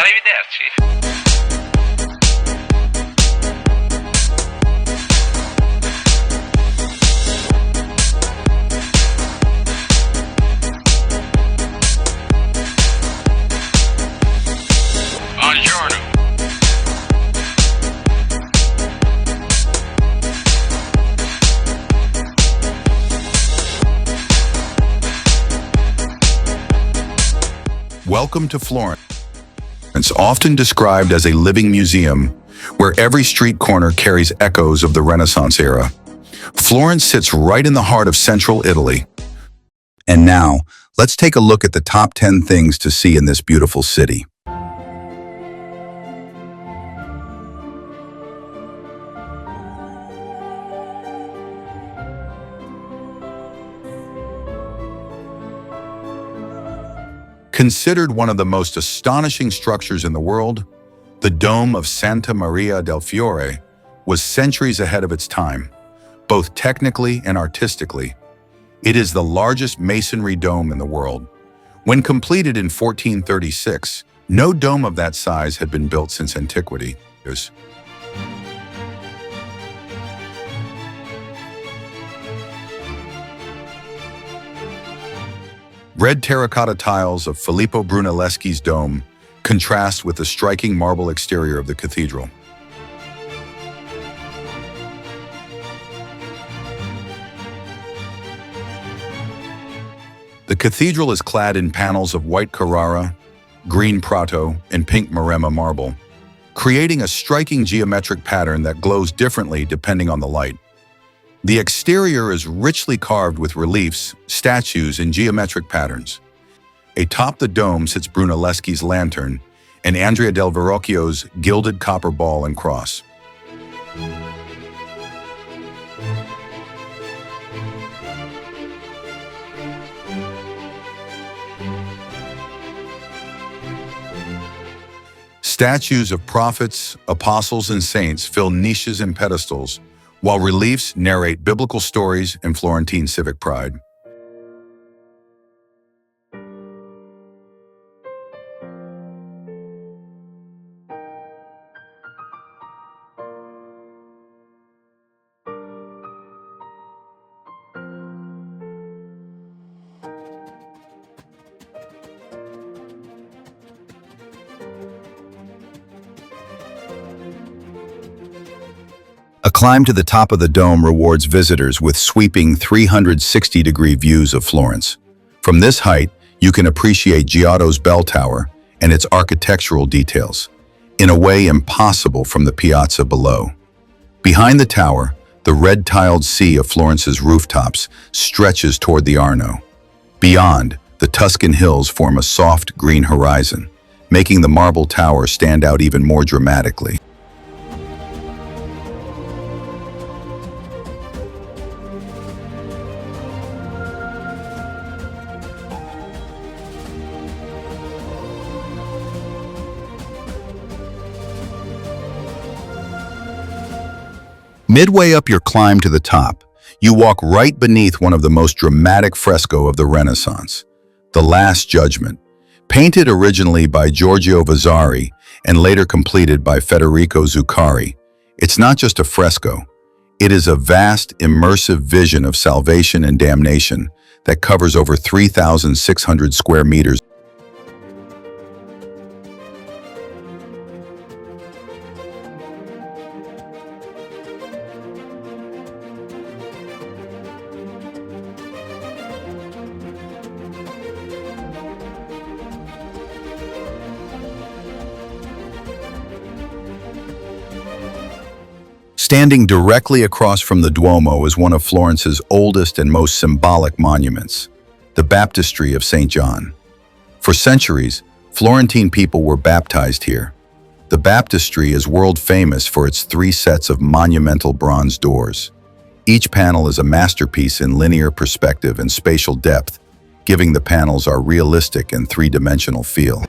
Arrivederci. Buongiorno. Welcome to Florence, often described as a living museum where every street corner carries echoes of the Renaissance era. Florence sits right in the heart of central Italy. And now, let's take a look at the top 10 things to see in this beautiful city. Considered one of the most astonishing structures in the world, the Dome of Santa Maria del Fiore was centuries ahead of its time, both technically and artistically. It is the largest masonry dome in the world. When completed in 1436, no dome of that size had been built since antiquity. Red terracotta tiles of Filippo Brunelleschi's dome contrast with the striking marble exterior of the cathedral. The cathedral is clad in panels of white Carrara, green Prato, and pink Maremma marble, creating a striking geometric pattern that glows differently depending on the light. The exterior is richly carved with reliefs, statues, and geometric patterns. Atop the dome sits Brunelleschi's lantern and Andrea del Verrocchio's gilded copper ball and cross. Statues of prophets, apostles, and saints fill niches and pedestals, while reliefs narrate biblical stories and Florentine civic pride. A climb to the top of the dome rewards visitors with sweeping 360-degree views of Florence. From this height, you can appreciate Giotto's bell tower and its architectural details, in a way impossible from the piazza below. Behind the tower, the red-tiled sea of Florence's rooftops stretches toward the Arno. Beyond, the Tuscan hills form a soft green horizon, making the marble tower stand out even more dramatically. Midway up your climb to the top, you walk right beneath one of the most dramatic fresco of the Renaissance, the Last Judgment. Painted originally by Giorgio Vasari and later completed by Federico Zuccari, it's not just a fresco. It is a vast, immersive vision of salvation and damnation that covers over 3,600 square meters. Standing directly across from the Duomo is one of Florence's oldest and most symbolic monuments, the Baptistry of St. John. For centuries, Florentine people were baptized here. The baptistry is world famous for its 3 sets of monumental bronze doors. Each panel is a masterpiece in linear perspective and spatial depth, giving the panels our realistic and 3-dimensional feel.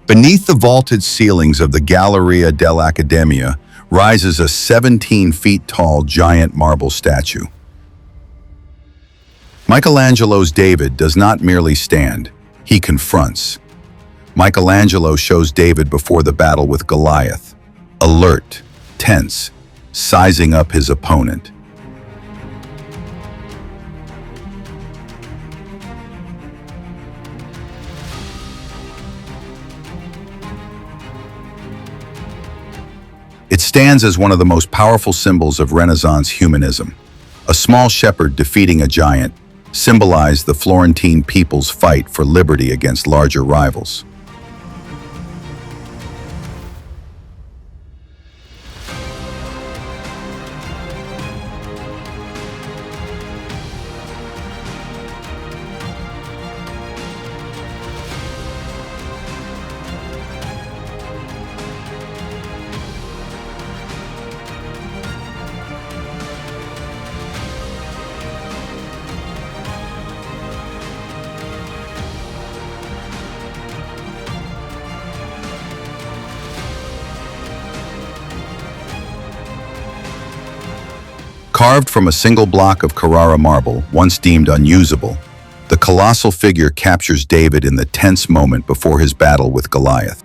Beneath the vaulted ceilings of the Galleria dell'Accademia rises a 17 feet tall giant marble statue. Michelangelo's David does not merely stand, he confronts. Michelangelo shows David before the battle with Goliath, alert, tense, sizing up his opponent. It stands as one of the most powerful symbols of Renaissance humanism. A small shepherd defeating a giant symbolized the Florentine people's fight for liberty against larger rivals. Carved from a single block of Carrara marble, once deemed unusable, the colossal figure captures David in the tense moment before his battle with Goliath.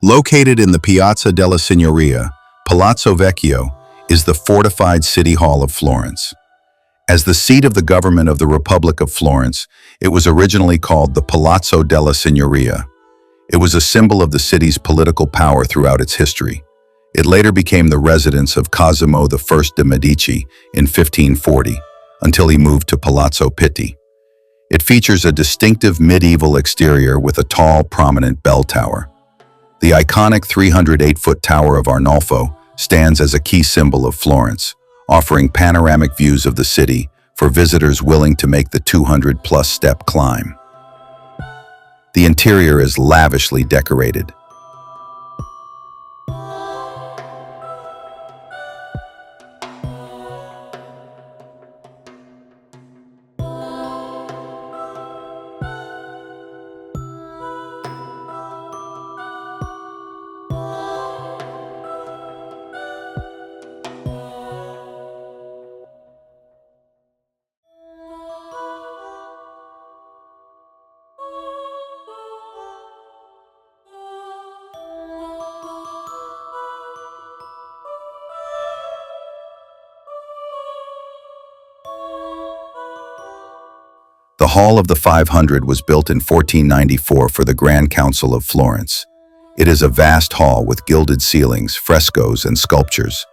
Located in the Piazza della Signoria, Palazzo Vecchio is the fortified city hall of Florence. As the seat of the government of the Republic of Florence, it was originally called the Palazzo della Signoria. It was a symbol of the city's political power throughout its history. It later became the residence of Cosimo I de' Medici in 1540, until he moved to Palazzo Pitti. It features a distinctive medieval exterior with a tall, prominent bell tower. The iconic 308-foot Tower of Arnolfo stands as a key symbol of Florence, offering panoramic views of the city for visitors willing to make the 200-plus step climb. The interior is lavishly decorated. The Hall of the 500 was built in 1494 for the Grand Council of Florence. It is a vast hall with gilded ceilings, frescoes, and sculptures.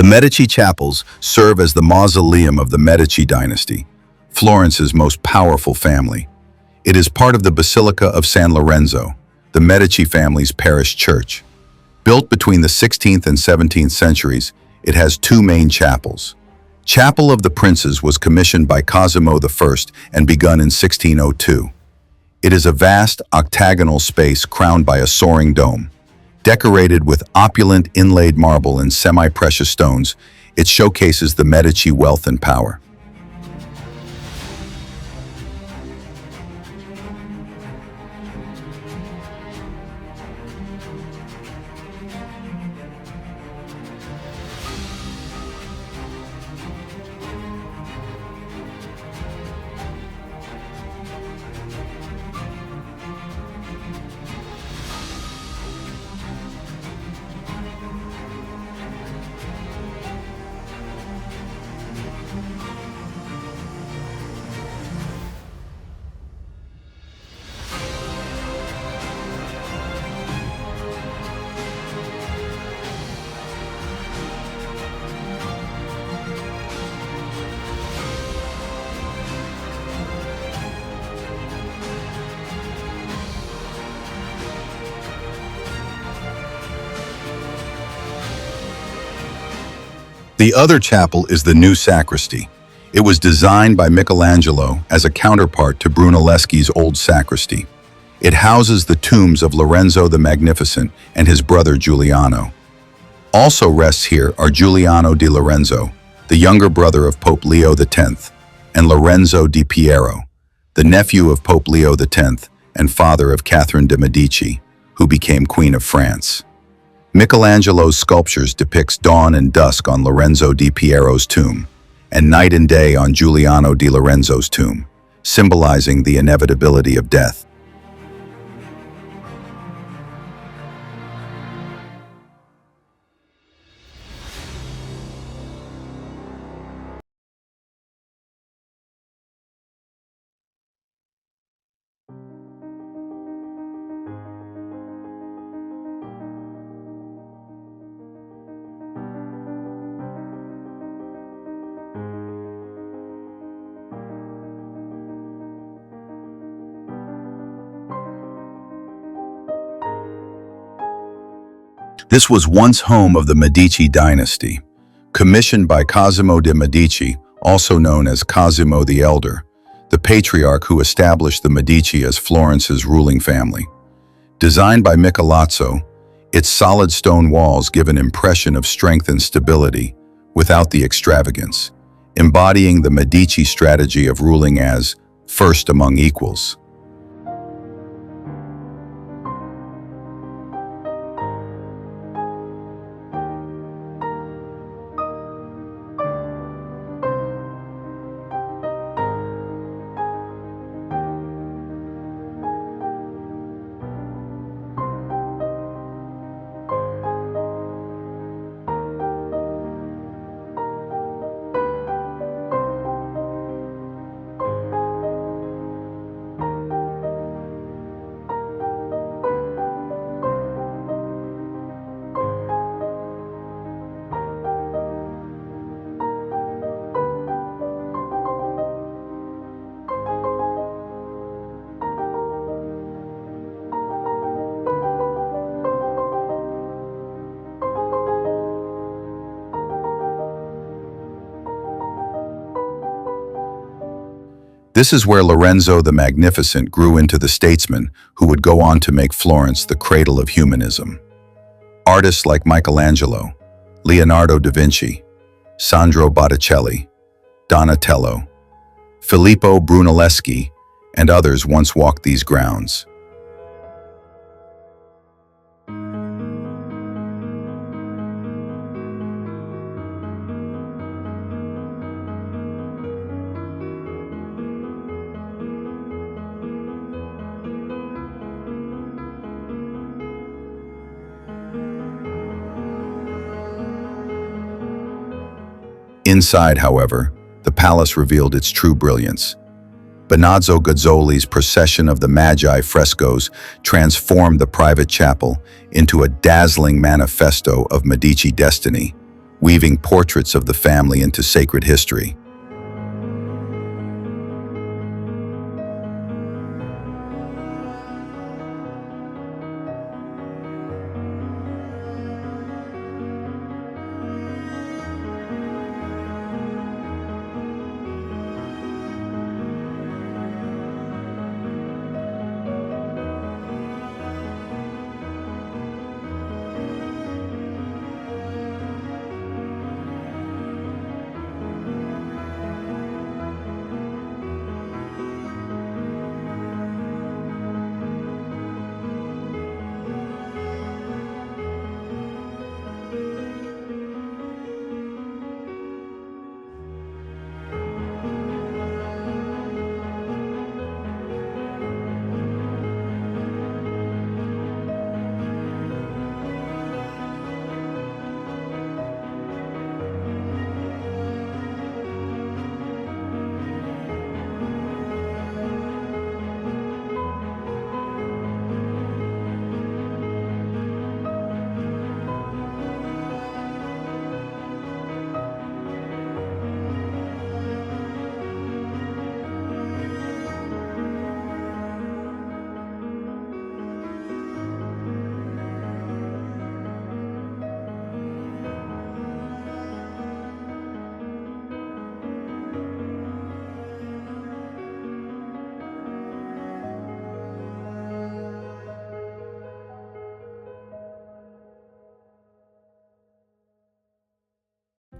The Medici Chapels serve as the mausoleum of the Medici dynasty, Florence's most powerful family. It is part of the Basilica of San Lorenzo, the Medici family's parish church. Built between the 16th and 17th centuries, it has two main chapels. Chapel of the Princes was commissioned by Cosimo I and begun in 1602. It is a vast octagonal space crowned by a soaring dome. Decorated with opulent inlaid marble and semi-precious stones, it showcases the Medici wealth and power. The other chapel is the new sacristy. It was designed by Michelangelo as a counterpart to Brunelleschi's old sacristy. It houses the tombs of Lorenzo the Magnificent and his brother Giuliano. Also rests here are Giuliano di Lorenzo, the younger brother of Pope Leo X, and Lorenzo di Piero, the nephew of Pope Leo X and father of Catherine de' Medici, who became Queen of France. Michelangelo's sculptures depicts dawn and dusk on Lorenzo di Piero's tomb, and night and day on Giuliano di Lorenzo's tomb, symbolizing the inevitability of death. This was once home of the Medici dynasty. Commissioned by Cosimo de' Medici, also known as Cosimo the Elder, the patriarch who established the Medici as Florence's ruling family. Designed by Michelozzo, its solid stone walls give an impression of strength and stability, without the extravagance, embodying the Medici strategy of ruling as first among equals. This is where Lorenzo the Magnificent grew into the statesman who would go on to make Florence the cradle of humanism. Artists like Michelangelo, Leonardo da Vinci, Sandro Botticelli, Donatello, Filippo Brunelleschi, and others once walked these grounds. Inside, however, the palace revealed its true brilliance. Benozzo Gozzoli's Procession of the Magi frescoes transformed the private chapel into a dazzling manifesto of Medici destiny, weaving portraits of the family into sacred history.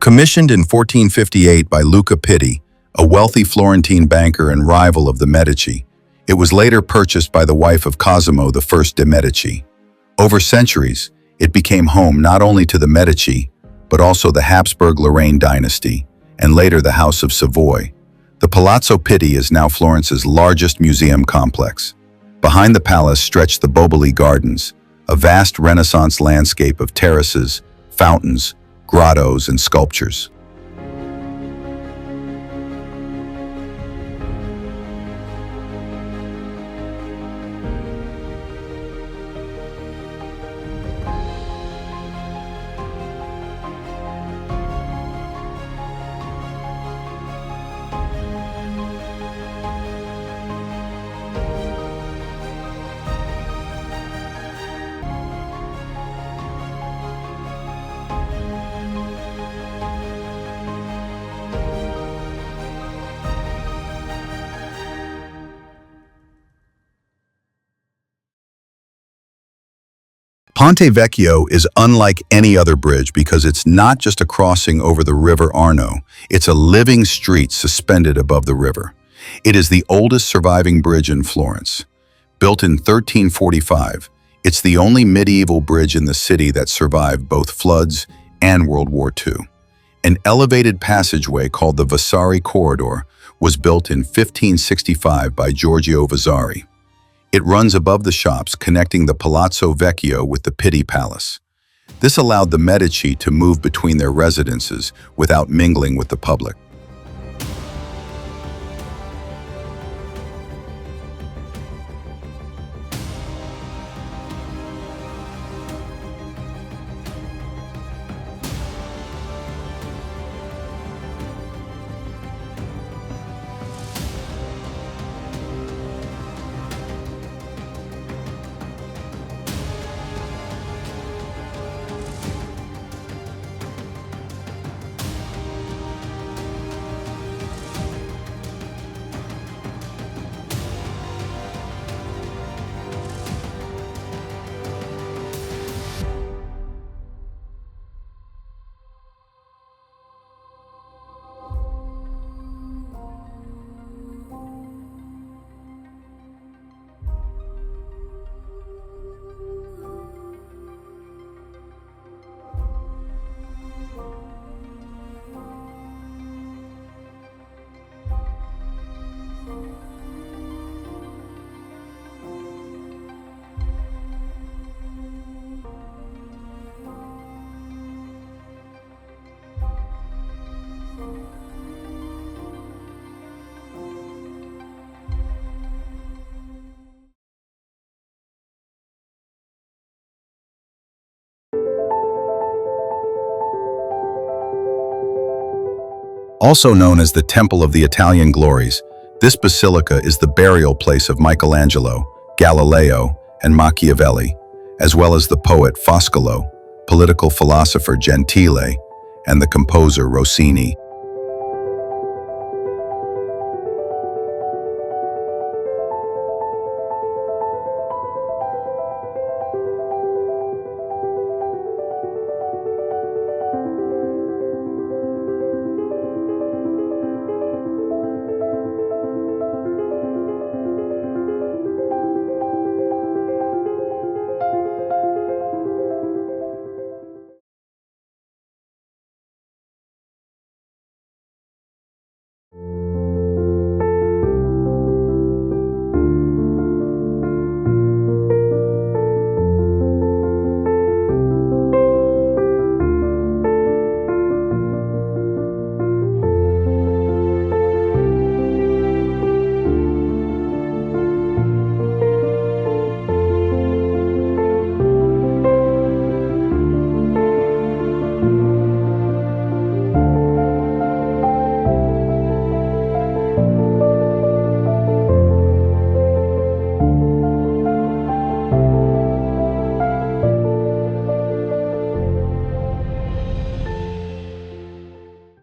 Commissioned in 1458 by Luca Pitti, a wealthy Florentine banker and rival of the Medici, it was later purchased by the wife of Cosimo I de' Medici. Over centuries, it became home not only to the Medici, but also the Habsburg-Lorraine dynasty, and later the House of Savoy. The Palazzo Pitti is now Florence's largest museum complex. Behind the palace stretch the Boboli Gardens, a vast Renaissance landscape of terraces, fountains, grottos, and sculptures. Ponte Vecchio is unlike any other bridge because it's not just a crossing over the river Arno, it's a living street suspended above the river. It is the oldest surviving bridge in Florence. Built in 1345, it's the only medieval bridge in the city that survived both floods and World War II. An elevated passageway called the Vasari Corridor was built in 1565 by Giorgio Vasari. It runs above the shops connecting the Palazzo Vecchio with the Pitti Palace. This allowed the Medici to move between their residences without mingling with the public. Also known as the Temple of the Italian Glories, this basilica is the burial place of Michelangelo, Galileo, and Machiavelli, as well as the poet Foscolo, political philosopher Gentile, and the composer Rossini,